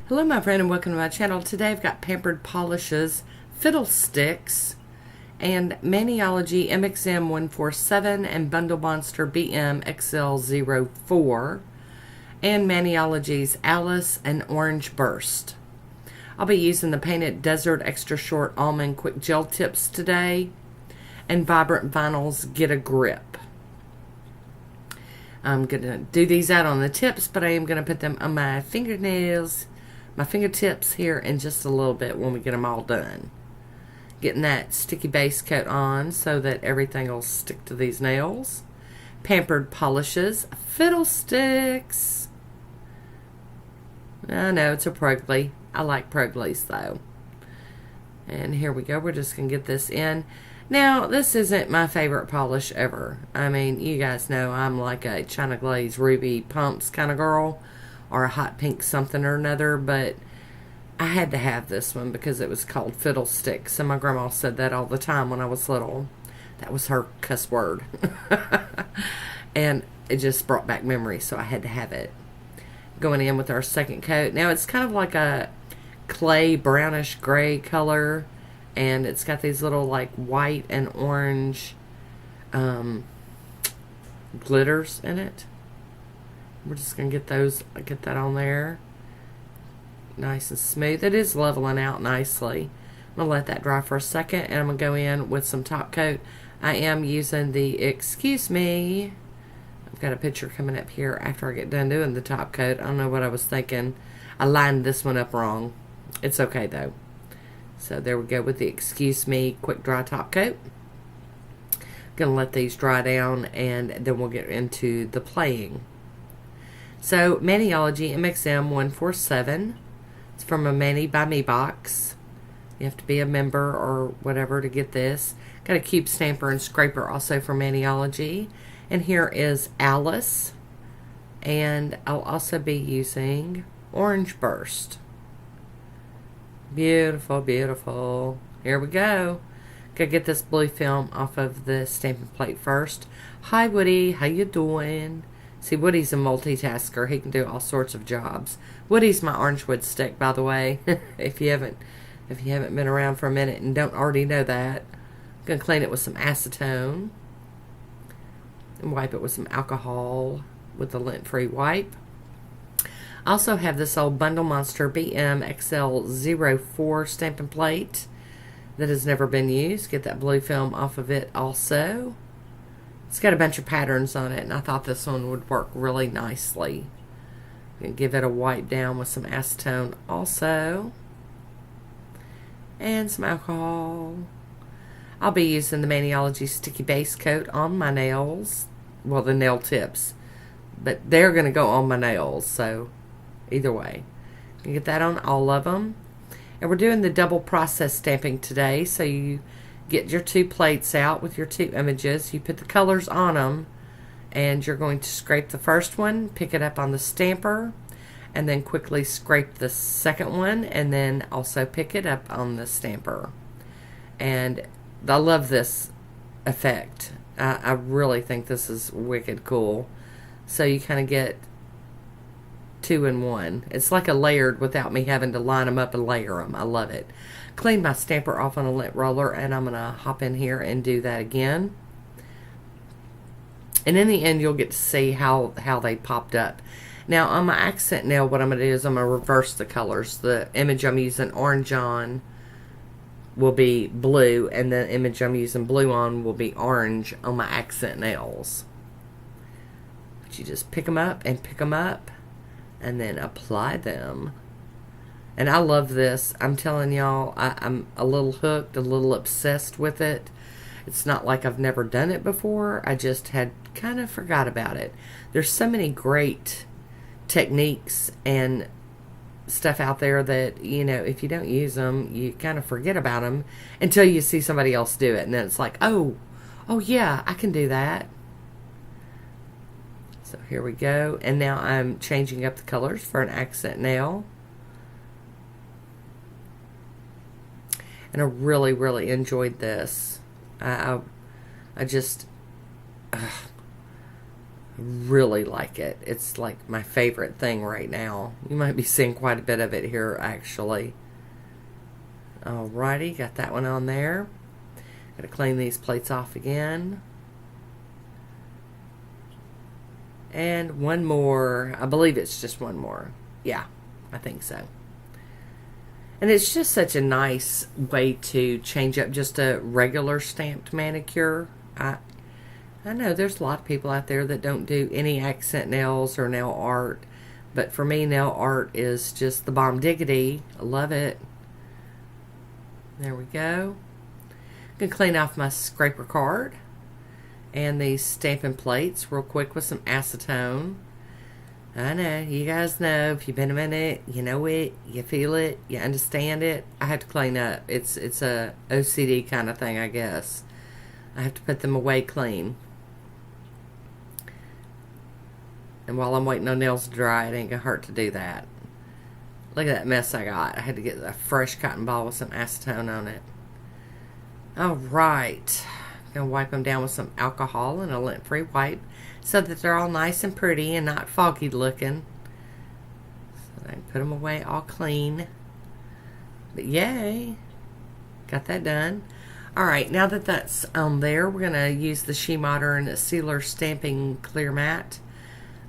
Hello my friend and welcome to my channel. Today I've got Pampered Polishes, Fiddlesticks, and Maniology MXM 147 and Bundle Monster BM XL04 and Maniology's Alice and Orange Burst. I'll be using the Painted Desert Extra Short Almond Quick Gel Tips today and Vibrant Vinyl's Get a Grip. I'm going to do these out on the tips, but I am going to put them on my fingernails, my fingertips here in just a little bit when we get them all done. Getting that sticky base coat on so that everything will stick to these nails. Pampered Polishes, Fiddlesticks. I know it's a Progley. I like Progleys though. And here we go. We're just going to get this in. Now, this isn't my favorite polish ever. I mean, you guys know I'm like a China Glaze Ruby Pumps kind of girl, or a hot pink something or another, but I had to have this one because it was called Fiddlesticks, and my grandma said that all the time when I was little. That was her cuss word. And it just brought back memories, so I had to have it. Going in with our second coat. Now, it's kind of like a clay brownish gray color, and it's got these little like white and orange glitters in it. We're just going to get that on there. Nice and smooth. It is leveling out nicely. I'm going to let that dry for a second, and I'm going to go in with some top coat. I am using the, excuse me, I've got a picture coming up here after I get done doing the top coat. I don't know what I was thinking. I lined this one up wrong. It's okay though. So there we go with the excuse me quick dry top coat. Gonna let these dry down and then we'll get into the playing. So Maniology MXM 147. It's from a Mani by Me box. You have to be a member or whatever to get this. Got a cube stamper and scraper also from Maniology. And here is Alice. And I'll also be using Orange Burst. Beautiful, beautiful. Here we go. Gotta get this blue film off of the stamping plate first. Hi Woody, how you doing? See, Woody's a multitasker. He can do all sorts of jobs. Woody's my orange wood stick, by the way. if you haven't been around for a minute and don't already know that. I'm gonna clean it with some acetone and wipe it with some alcohol with the lint-free wipe. I also have this old Bundle Monster BM XL04 stamping plate that has never been used. Get that blue film off of it also. It's got a bunch of patterns on it, and I thought this one would work really nicely. And give it a wipe down with some acetone also. And some alcohol. I'll be using the Maniology Sticky Base Coat on my nails. Well, the nail tips. But they're going to go on my nails, so either way. You get that on all of them. And we're doing the double process stamping today, so you get your two plates out with your two images. You put the colors on them, and you're going to scrape the first one, pick it up on the stamper, and then quickly scrape the second one, and then also pick it up on the stamper. And I love this effect. I really think this is wicked cool. So you kind of get two in one. It's like a layered without me having to line them up and layer them. I love it. Clean my stamper off on a lint roller, and I'm going to hop in here and do that again. And in the end, you'll get to see how they popped up. Now, on my accent nail, what I'm going to do is I'm going to reverse the colors. The image I'm using orange on will be blue, and the image I'm using blue on will be orange on my accent nails. But you just pick them up and pick them up, and then apply them. And I love this. I'm telling y'all, I'm a little hooked, a little obsessed with it. It's not like I've never done it before. I just had kind of forgot about it. There's so many great techniques and stuff out there that, you know, if you don't use them, you kind of forget about them until you see somebody else do it. And then it's like, oh yeah, I can do that. So here we go. And now I'm changing up the colors for an accent nail. And I really, really enjoyed this. I just, Really like it. It's like my favorite thing right now. You might be seeing quite a bit of it here actually. Alrighty, got that one on there. Gotta clean these plates off again. And one more. I believe it's just one more. Yeah, I think so. And it's just such a nice way to change up just a regular stamped manicure. I know there's a lot of people out there that don't do any accent nails or nail art. But for me, nail art is just the bomb diggity. I love it. There we go. I'm going to clean off my scraper card and these stamping plates real quick with some acetone. I know, you guys know, if you've been a minute, you know it, you feel it, you understand it. I have to clean up. It's a OCD kind of thing, I guess. I have to put them away clean. And while I'm waiting on nails to dry, it ain't gonna hurt to do that. Look at that mess I got. I had to get a fresh cotton ball with some acetone on it. Alright. Gonna wipe them down with some alcohol and a lint-free wipe so that they're all nice and pretty and not foggy looking. So I can put them away all clean. But yay. Got that done. Alright, now that that's on there, we're gonna use the SheModern Sealer Stamping Clear Matte.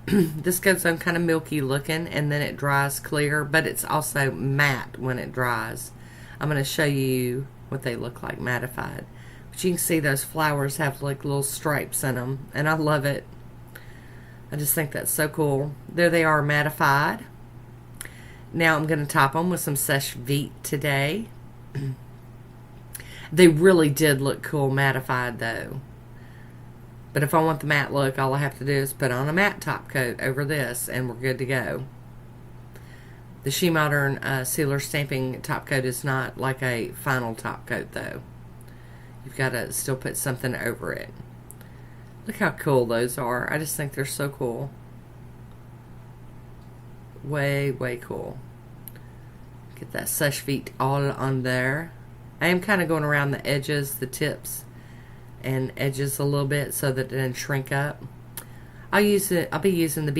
This goes on kind of milky looking and then it dries clear, but it's also matte when it dries. I'm going to show you what they look like mattified. But you can see those flowers have like little stripes in them, and I love it. I just think that's so cool. There they are mattified. Now I'm going to top them with some Seche Vite today. They really did look cool mattified though. But if I want the matte look, all I have to do is put on a matte top coat over this, and we're good to go. The SheModern Sealer Stamping top coat is not like a final top coat, though. You've got to still put something over it. Look how cool those are. I just think they're so cool. Way, way cool. Get that Seche Vite all on there. I am kind of going around the edges, the tips, and edges a little bit so that it doesn't shrink up. I'll be using the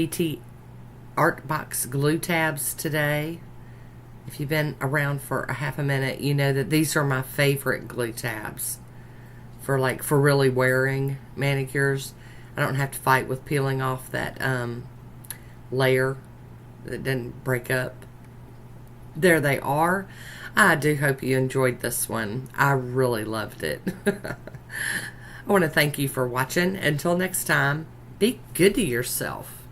BTArt box glue tabs today. If you've been around for a half a minute, you know that these are my favorite glue tabs for really wearing manicures. I don't have to fight with peeling off that layer that didn't break up. There they are. I do hope you enjoyed this one. I really loved it. I want to thank you for watching. Until next time, be good to yourself.